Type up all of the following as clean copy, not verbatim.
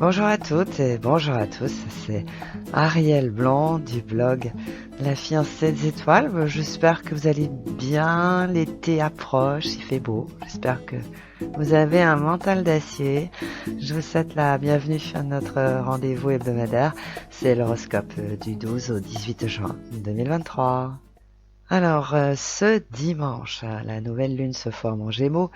Bonjour à toutes et bonjour à tous, c'est Ariel Blanc du blog La fiancée des étoiles. J'espère que vous allez bien, l'été approche, il fait beau, j'espère que vous avez un mental d'acier. Je vous souhaite la bienvenue à notre rendez-vous hebdomadaire, c'est l'horoscope du 12 au 18 juin 2023. Alors, ce dimanche, la nouvelle lune se forme en Gémeaux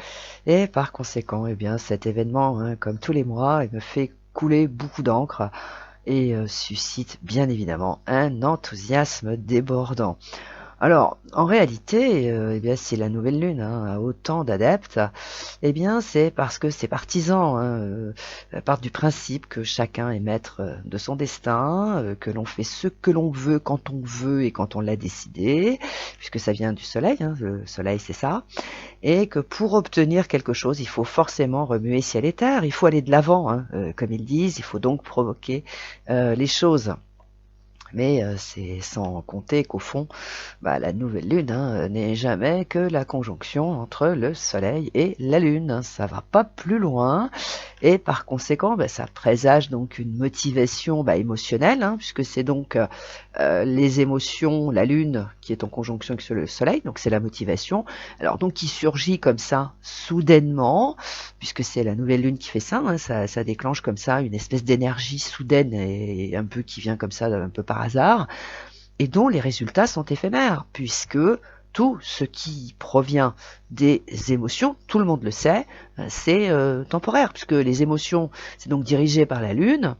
et par conséquent, eh bien, cet événement, comme tous les mois, il me fait couler beaucoup d'encre et suscite bien évidemment un enthousiasme débordant. Alors, en réalité, eh bien, si la nouvelle lune a autant d'adeptes, eh bien, c'est parce que ses partisans partent du principe que chacun est maître de son destin, que l'on fait ce que l'on veut quand on veut et quand on l'a décidé, puisque ça vient du soleil, le soleil c'est ça, et que pour obtenir quelque chose, il faut forcément remuer ciel et terre, il faut aller de l'avant, comme ils disent, il faut donc provoquer les choses. Mais c'est sans compter qu'au fond, la nouvelle lune n'est jamais que la conjonction entre le soleil et la lune. Ça va pas plus loin et par conséquent, ça présage donc une motivation émotionnelle, puisque c'est donc les émotions, la lune qui est en conjonction avec le soleil, donc c'est la motivation. Alors donc qui surgit comme ça soudainement, puisque c'est la nouvelle lune qui fait ça, ça déclenche comme ça une espèce d'énergie soudaine et un peu qui vient comme ça un peu par hasard, et dont les résultats sont éphémères, puisque tout ce qui provient des émotions, tout le monde le sait, c'est temporaire, puisque les émotions, c'est donc dirigé par la Lune,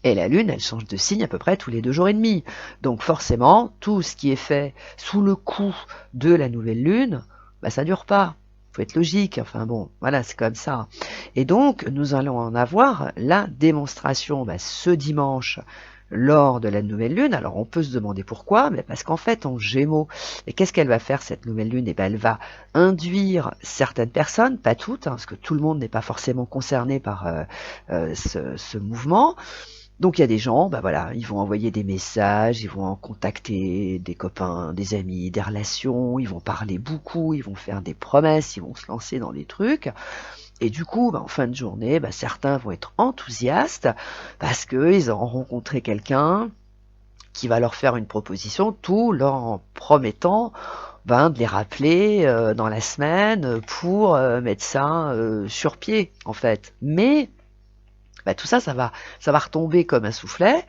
et la Lune, elle change de signe à peu près tous les 2 jours et demi. Donc forcément, tout ce qui est fait sous le coup de la nouvelle Lune, ça dure pas. Faut être logique, enfin bon, voilà, c'est comme ça. Et donc, nous allons en avoir la démonstration ce dimanche lors de la nouvelle lune. Alors on peut se demander pourquoi, mais parce qu'en fait en Gémeaux, et qu'est-ce qu'elle va faire cette nouvelle lune? Et elle va induire certaines personnes, pas toutes, parce que tout le monde n'est pas forcément concerné par ce mouvement. Donc il y a des gens, ils vont envoyer des messages, ils vont en contacter des copains, des amis, des relations, ils vont parler beaucoup, ils vont faire des promesses, ils vont se lancer dans des trucs. Et du coup, en fin de journée, certains vont être enthousiastes parce qu'ils auront rencontré quelqu'un qui va leur faire une proposition, tout leur promettant de les rappeler dans la semaine pour mettre ça sur pied, en fait. Mais tout ça, ça va retomber comme un soufflet.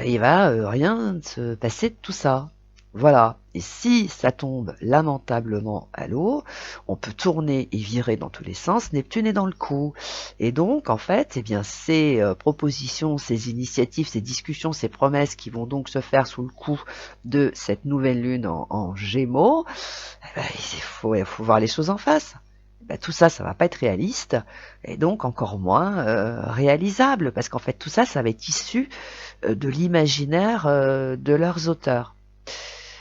Il va rien se passer de tout ça. Voilà. Et si ça tombe lamentablement à l'eau, on peut tourner et virer dans tous les sens. Neptune est dans le coup. Et donc, en fait, ces propositions, ces initiatives, ces discussions, ces promesses qui vont donc se faire sous le coup de cette nouvelle lune en Gémeaux, il faut voir les choses en face. Tout ça, ça va pas être réaliste, et donc encore moins réalisable, parce qu'en fait tout ça, ça va être issu de l'imaginaire de leurs auteurs.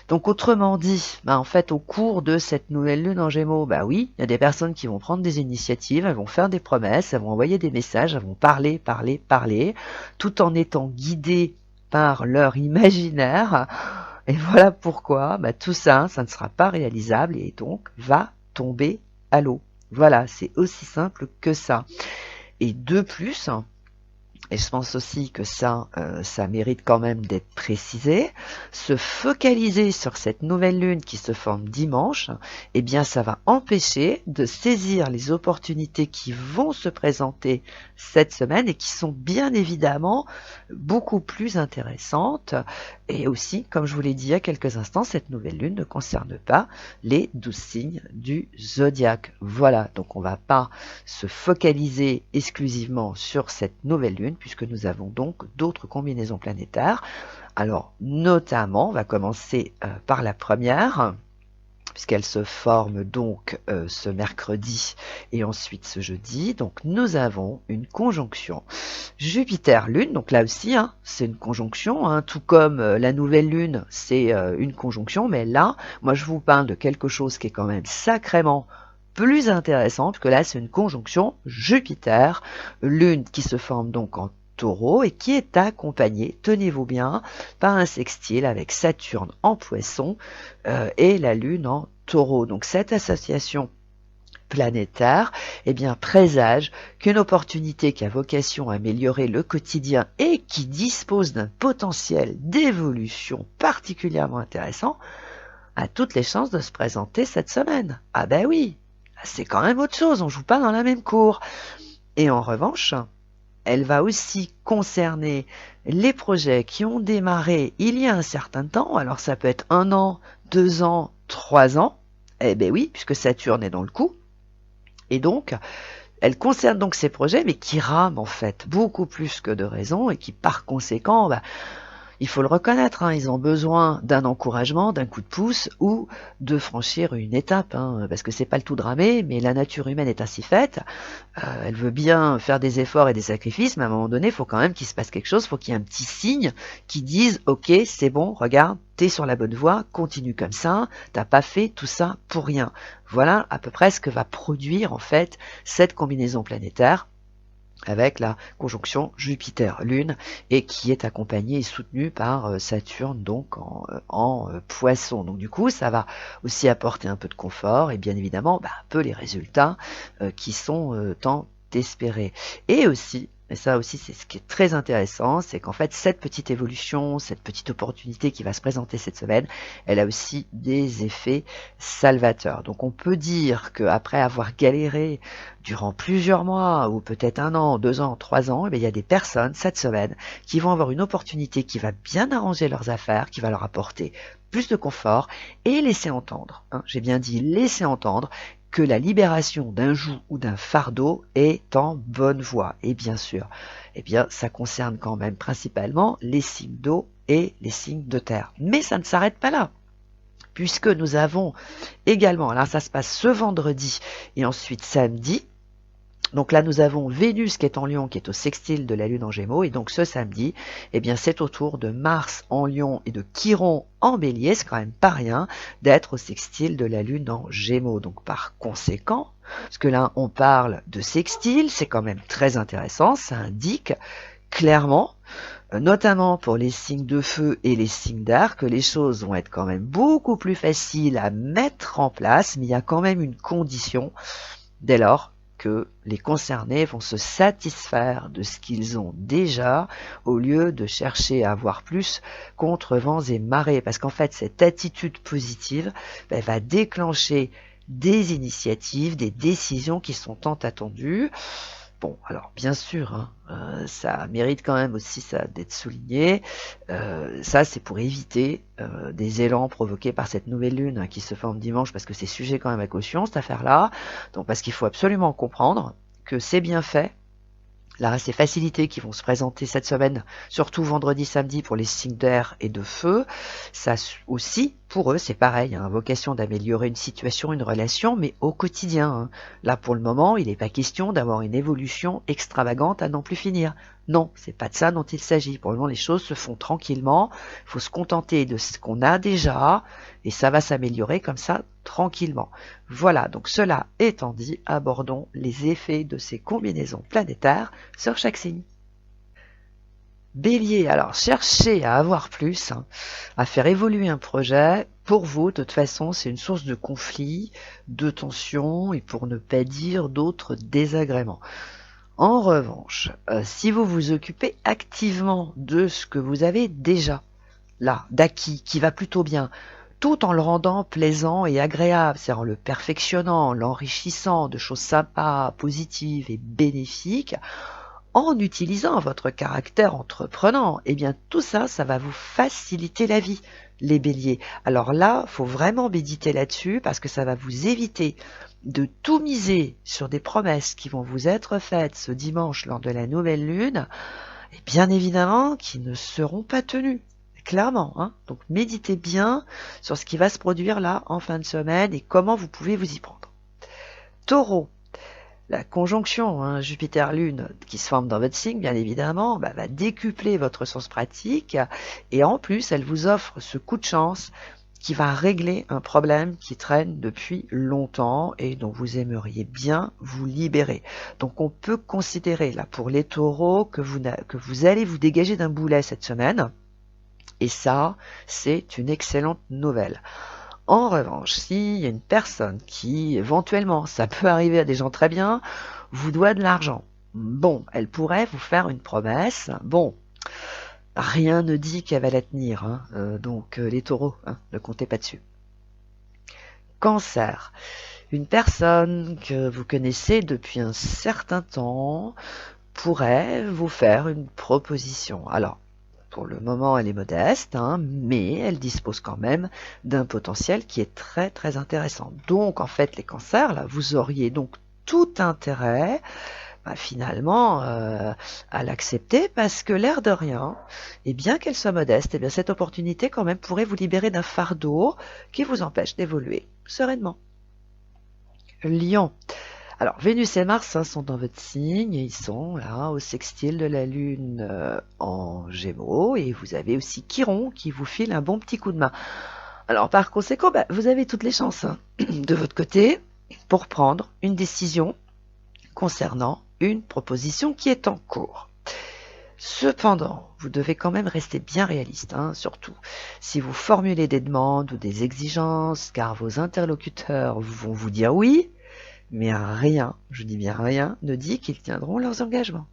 Donc autrement dit, en fait au cours de cette nouvelle lune en Gémeaux, oui, il y a des personnes qui vont prendre des initiatives, elles vont faire des promesses, elles vont envoyer des messages, elles vont parler, tout en étant guidées par leur imaginaire. Et voilà pourquoi tout ça, ça ne sera pas réalisable et donc va tomber à l'eau. Voilà, c'est aussi simple que ça. Et de plus, et je pense aussi que ça mérite quand même d'être précisé, se focaliser sur cette nouvelle lune qui se forme dimanche, eh bien ça va empêcher de saisir les opportunités qui vont se présenter cette semaine et qui sont bien évidemment beaucoup plus intéressantes. Et aussi, comme je vous l'ai dit il y a quelques instants, cette nouvelle lune ne concerne pas les 12 signes du zodiaque. Voilà, donc on ne va pas se focaliser exclusivement sur cette nouvelle lune, puisque nous avons donc d'autres combinaisons planétaires. Alors, notamment, on va commencer par la première, puisqu'elle se forme donc ce mercredi et ensuite ce jeudi. Donc nous avons une conjonction Jupiter-Lune, donc là aussi c'est une conjonction, tout comme la nouvelle Lune c'est une conjonction, mais là, moi je vous parle de quelque chose qui est quand même sacrément plus intéressant, puisque là c'est une conjonction Jupiter-Lune qui se forme donc en Taureau et qui est accompagné, tenez-vous bien, par un sextile avec Saturne en Poisson et la Lune en Taureau. Donc cette association planétaire, eh bien, présage qu'une opportunité qui a vocation à améliorer le quotidien et qui dispose d'un potentiel d'évolution particulièrement intéressant a toutes les chances de se présenter cette semaine. Ah ben oui, c'est quand même autre chose, on joue pas dans la même cour. Et en revanche, elle va aussi concerner les projets qui ont démarré il y a un certain temps. Alors ça peut être 1 an, 2 ans, 3 ans. Eh ben oui, puisque Saturne est dans le coup. Et donc, elle concerne donc ces projets, mais qui rament en fait beaucoup plus que de raison et qui par conséquent, il faut le reconnaître, hein, ils ont besoin d'un encouragement, d'un coup de pouce ou de franchir une étape, hein, parce que c'est pas le tout dramé, mais la nature humaine est ainsi faite. Elle veut bien faire des efforts et des sacrifices, mais à un moment donné, il faut quand même qu'il se passe quelque chose, il faut qu'il y ait un petit signe qui dise « Ok, c'est bon, regarde, t'es sur la bonne voie, continue comme ça, t'as pas fait tout ça pour rien. » Voilà à peu près ce que va produire en fait cette combinaison planétaire avec la conjonction Jupiter-Lune et qui est accompagnée et soutenue par Saturne donc en Poisson. Donc du coup, ça va aussi apporter un peu de confort et bien évidemment un peu les résultats qui sont tant espérés. Et aussi, et ça aussi c'est ce qui est très intéressant, c'est qu'en fait cette petite évolution, cette petite opportunité qui va se présenter cette semaine, elle a aussi des effets salvateurs. Donc on peut dire qu'après avoir galéré durant plusieurs mois, ou peut-être 1 an, 2 ans, 3 ans, il y a des personnes cette semaine qui vont avoir une opportunité qui va bien arranger leurs affaires, qui va leur apporter plus de confort et laisser entendre, hein, j'ai bien dit laisser entendre, que la libération d'un joug ou d'un fardeau est en bonne voie. Et bien sûr, ça concerne quand même principalement les signes d'eau et les signes de terre. Mais ça ne s'arrête pas là, puisque nous avons également, alors ça se passe ce vendredi et ensuite samedi. Donc là, nous avons Vénus qui est en Lion, qui est au sextile de la Lune en Gémeaux. Et donc ce samedi, c'est au tour de Mars en Lion et de Chiron en Bélier. C'est quand même pas rien d'être au sextile de la Lune en Gémeaux. Donc par conséquent, parce que là, on parle de sextile, c'est quand même très intéressant. Ça indique clairement, notamment pour les signes de feu et les signes d'air, que les choses vont être quand même beaucoup plus faciles à mettre en place. Mais il y a quand même une condition dès lors que les concernés vont se satisfaire de ce qu'ils ont déjà au lieu de chercher à avoir plus contre vents et marées. Parce qu'en fait, cette attitude positive va déclencher des initiatives, des décisions qui sont tant attendues. Bon, alors bien sûr, ça mérite quand même aussi ça d'être souligné. Ça, c'est pour éviter des élans provoqués par cette nouvelle lune qui se forme dimanche, parce que c'est sujet quand même à caution, cette affaire-là. Donc, parce qu'il faut absolument comprendre que c'est bien fait. Là, ces facilités qui vont se présenter cette semaine, surtout vendredi, samedi pour les signes d'air et de feu, ça aussi, pour eux, c'est pareil, hein, vocation d'améliorer une situation, une relation, mais au quotidien. Hein. Là, pour le moment, il n'est pas question d'avoir une évolution extravagante à n'en plus finir. Non, c'est pas de ça dont il s'agit. Pour le moment, les choses se font tranquillement. Il faut se contenter de ce qu'on a déjà et ça va s'améliorer comme ça tranquillement. Voilà, donc cela étant dit, abordons les effets de ces combinaisons planétaires sur chaque signe. Bélier, alors cherchez à avoir plus, hein, à faire évoluer un projet. Pour vous, de toute façon, c'est une source de conflit, de tension et pour ne pas dire d'autres désagréments. En revanche, si vous vous occupez activement de ce que vous avez déjà, là, d'acquis, qui va plutôt bien, tout en le rendant plaisant et agréable, c'est-à-dire en le perfectionnant, en l'enrichissant de choses sympas, positives et bénéfiques, en utilisant votre caractère entreprenant, tout ça, ça va vous faciliter la vie, les béliers. Alors là, faut vraiment méditer là-dessus parce que ça va vous éviter de tout miser sur des promesses qui vont vous être faites ce dimanche lors de la nouvelle lune, et bien évidemment qui ne seront pas tenues. Clairement, hein. Donc méditez bien sur ce qui va se produire là en fin de semaine et comment vous pouvez vous y prendre. Taureau, la conjonction Jupiter-Lune qui se forme dans votre signe, bien évidemment, va décupler votre sens pratique et en plus, elle vous offre ce coup de chance qui va régler un problème qui traîne depuis longtemps et dont vous aimeriez bien vous libérer. Donc on peut considérer là pour les taureaux que vous allez vous dégager d'un boulet cette semaine et ça, c'est une excellente nouvelle. En revanche, s'il y a une personne qui, éventuellement, ça peut arriver à des gens très bien, vous doit de l'argent. Bon, elle pourrait vous faire une promesse. Bon, rien ne dit qu'elle va la tenir, hein. Donc les taureaux, hein, ne comptez pas dessus. Cancer. Une personne que vous connaissez depuis un certain temps pourrait vous faire une proposition. Alors, pour le moment, elle est modeste, hein, mais elle dispose quand même d'un potentiel qui est très très intéressant. Donc, en fait, les cancers, là, vous auriez donc tout intérêt, finalement, à l'accepter parce que l'air de rien, et bien qu'elle soit modeste, et bien cette opportunité quand même pourrait vous libérer d'un fardeau qui vous empêche d'évoluer sereinement. Lion. Alors, Vénus et Mars sont dans votre signe, ils sont là au sextile de la Lune en Gémeaux, et vous avez aussi Chiron qui vous file un bon petit coup de main. Alors, par conséquent, vous avez toutes les chances de votre côté pour prendre une décision concernant une proposition qui est en cours. Cependant, vous devez quand même rester bien réaliste, surtout si vous formulez des demandes ou des exigences, car vos interlocuteurs vont vous dire oui, mais rien, je dis bien rien, ne dit qu'ils tiendront leurs engagements.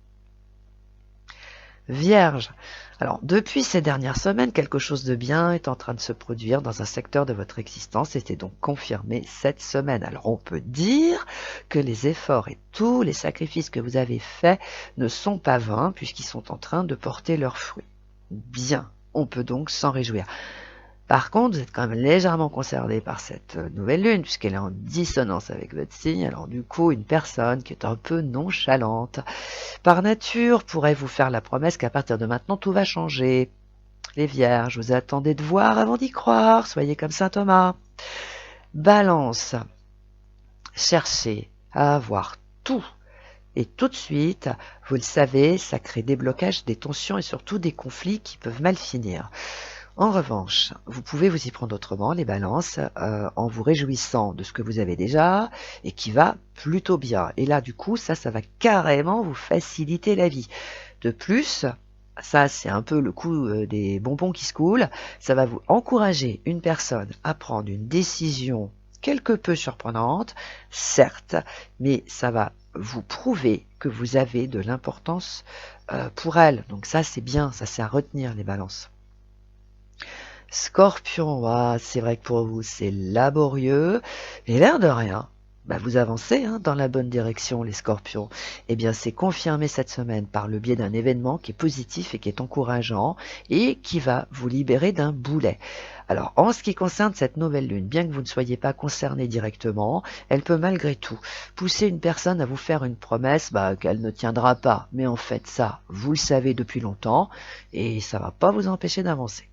Vierge. Alors, depuis ces dernières semaines, quelque chose de bien est en train de se produire dans un secteur de votre existence et c'est donc confirmé cette semaine. Alors, on peut dire que les efforts et tous les sacrifices que vous avez faits ne sont pas vains puisqu'ils sont en train de porter leurs fruits. Bien, on peut donc s'en réjouir. Par contre, vous êtes quand même légèrement concerné par cette nouvelle lune, puisqu'elle est en dissonance avec votre signe. Alors du coup, une personne qui est un peu nonchalante, par nature, pourrait vous faire la promesse qu'à partir de maintenant, tout va changer. Les vierges, vous attendez de voir avant d'y croire, soyez comme saint Thomas. Balance, cherchez à avoir tout. Et tout de suite, vous le savez, ça crée des blocages, des tensions et surtout des conflits qui peuvent mal finir. En revanche, vous pouvez vous y prendre autrement, les balances, en vous réjouissant de ce que vous avez déjà et qui va plutôt bien. Et là, du coup, ça va carrément vous faciliter la vie. De plus, ça, c'est un peu le coup des bonbons qui se coulent, ça va vous encourager une personne à prendre une décision quelque peu surprenante, certes, mais ça va vous prouver que vous avez de l'importance pour elle. Donc ça, c'est bien, ça c'est à retenir, les balances. Scorpion, c'est vrai que pour vous c'est laborieux, mais l'air de rien, vous avancez dans la bonne direction, les scorpions. Eh bien, c'est confirmé cette semaine par le biais d'un événement qui est positif et qui est encourageant et qui va vous libérer d'un boulet. Alors, en ce qui concerne cette nouvelle lune, bien que vous ne soyez pas concerné directement, elle peut malgré tout pousser une personne à vous faire une promesse qu'elle ne tiendra pas. Mais en fait, ça, vous le savez depuis longtemps et ça ne va pas vous empêcher d'avancer.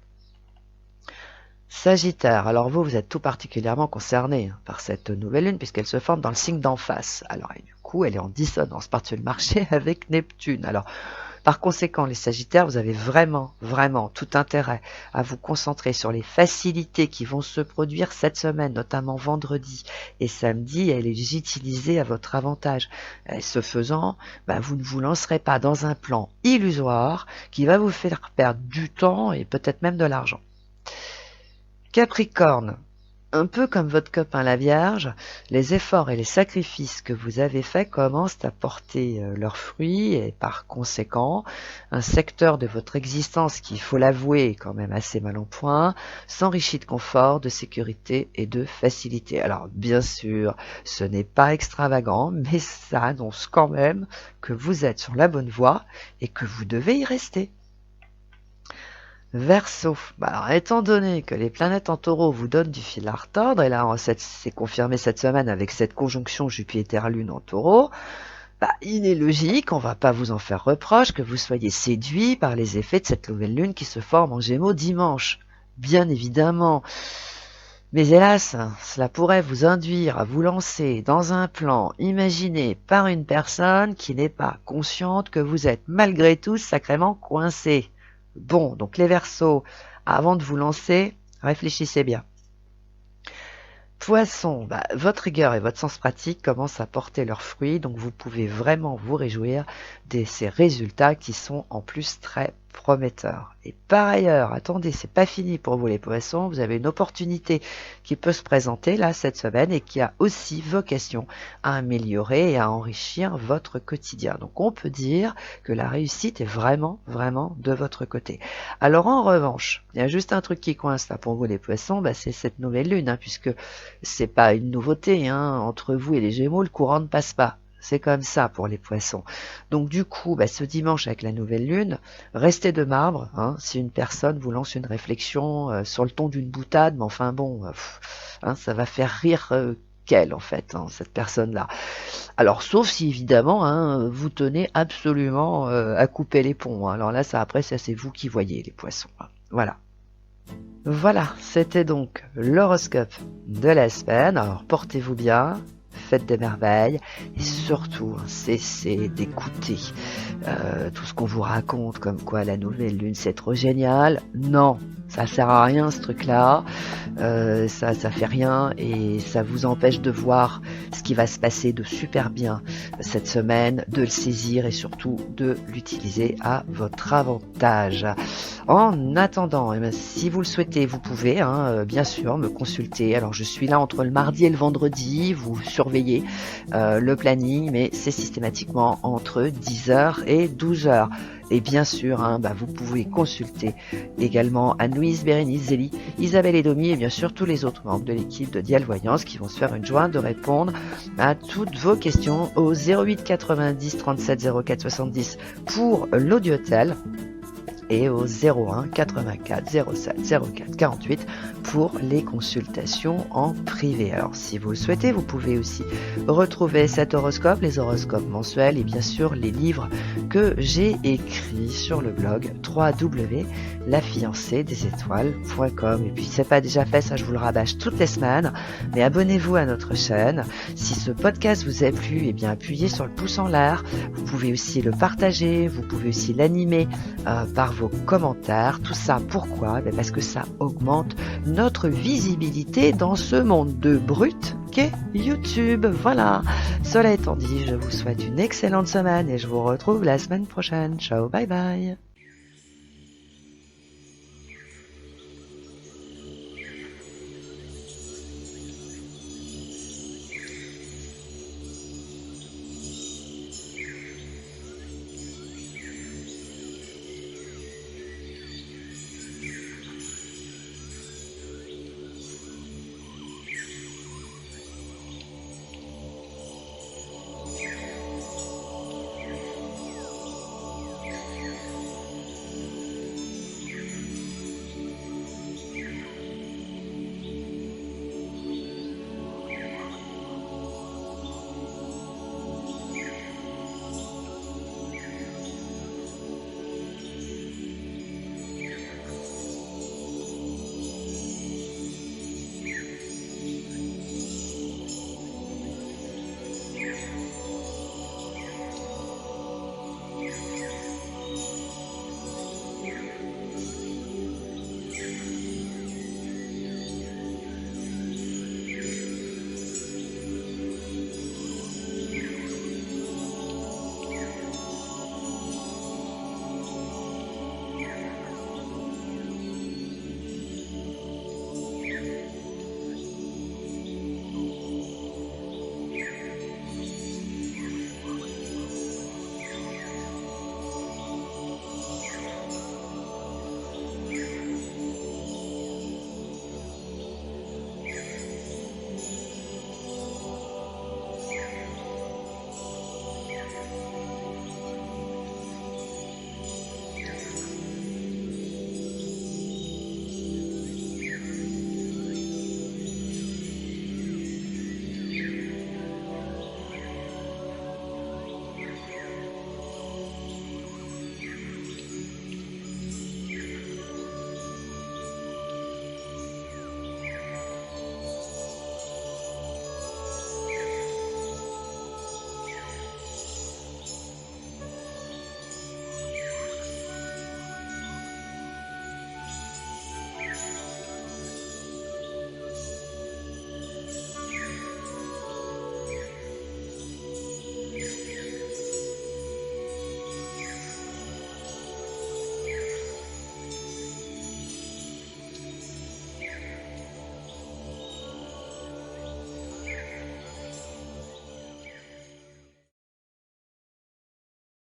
Sagittaire, alors vous êtes tout particulièrement concerné par cette nouvelle lune puisqu'elle se forme dans le signe d'en face. Alors, et du coup, elle est en dissonance par-dessus le marché avec Neptune. Alors, par conséquent, les Sagittaires, vous avez vraiment, vraiment tout intérêt à vous concentrer sur les facilités qui vont se produire cette semaine, notamment vendredi et samedi, et les utiliser à votre avantage. Et ce faisant, vous ne vous lancerez pas dans un plan illusoire qui va vous faire perdre du temps et peut-être même de l'argent. Capricorne, un peu comme votre copain la Vierge, les efforts et les sacrifices que vous avez faits commencent à porter leurs fruits et par conséquent, un secteur de votre existence qui, il faut l'avouer, est quand même assez mal en point, s'enrichit de confort, de sécurité et de facilité. Alors bien sûr, ce n'est pas extravagant, mais ça annonce quand même que vous êtes sur la bonne voie et que vous devez y rester. Verseau, alors étant donné que les planètes en taureau vous donnent du fil à retordre, et là c'est confirmé cette semaine avec cette conjonction Jupiter-Lune en taureau, il est logique, on ne va pas vous en faire reproche, que vous soyez séduit par les effets de cette nouvelle lune qui se forme en Gémeaux dimanche. Bien évidemment. Mais hélas, cela pourrait vous induire à vous lancer dans un plan imaginé par une personne qui n'est pas consciente que vous êtes malgré tout sacrément coincé. Bon, donc les Verseaux, avant de vous lancer, réfléchissez bien. Poisson, votre rigueur et votre sens pratique commencent à porter leurs fruits, donc vous pouvez vraiment vous réjouir de ces résultats qui sont en plus très prometteur. Et par ailleurs, attendez, c'est pas fini pour vous les poissons, vous avez une opportunité qui peut se présenter là cette semaine et qui a aussi vocation à améliorer et à enrichir votre quotidien. Donc on peut dire que la réussite est vraiment, vraiment de votre côté. Alors en revanche, il y a juste un truc qui coince là pour vous les poissons, c'est cette nouvelle lune, puisque c'est pas une nouveauté, entre vous et les Gémeaux, le courant ne passe pas. C'est comme ça pour les poissons. Donc du coup, ce dimanche avec la nouvelle lune, restez de marbre. Si une personne vous lance une réflexion sur le ton d'une boutade, mais enfin bon, ça va faire rire qu'elle en fait, cette personne-là. Alors sauf si évidemment, vous tenez absolument à couper les ponts. Alors là, ça après, ça c'est vous qui voyez les poissons. Voilà. Voilà, c'était donc l'horoscope de la semaine. Alors portez-vous bien. Faites des merveilles et surtout cessez d'écouter tout ce qu'on vous raconte comme quoi la nouvelle lune c'est trop génial. Non, ça sert à rien ce truc là, ça fait rien et ça vous empêche de voir ce qui va se passer de super bien cette semaine, de le saisir et surtout de l'utiliser à votre avantage. En attendant, si vous le souhaitez, vous pouvez bien sûr me consulter. Alors je suis là entre le mardi et le vendredi, vous surveillez le planning, mais c'est systématiquement entre 10h et 12h. Et bien sûr, vous pouvez consulter également Anne-Louise, Bérénice, Zélie, Isabelle et Domi et bien sûr tous les autres membres de l'équipe de Dial Voyance qui vont se faire une joie de répondre à toutes vos questions au 08 90 37 04 70 pour l'audiotel et au 01 84 07 04 48 pour les consultations en privé. Alors si vous le souhaitez, vous pouvez aussi retrouver cet horoscope, les horoscopes mensuels et bien sûr les livres que j'ai écrits sur le blog www.lafiancéedesétoiles.com. Et puis si c'est pas déjà fait, ça je vous le rabâche toutes les semaines, mais abonnez-vous à notre chaîne. Si ce podcast vous a plu, appuyez sur le pouce en l'air. Vous pouvez aussi le partager, vous pouvez aussi l'animer par vos commentaires. Tout ça pourquoi ? Parce que ça augmente notre visibilité dans ce monde de brut qu'est YouTube. Voilà. Cela étant dit, je vous souhaite une excellente semaine et je vous retrouve la semaine prochaine. Ciao, bye bye.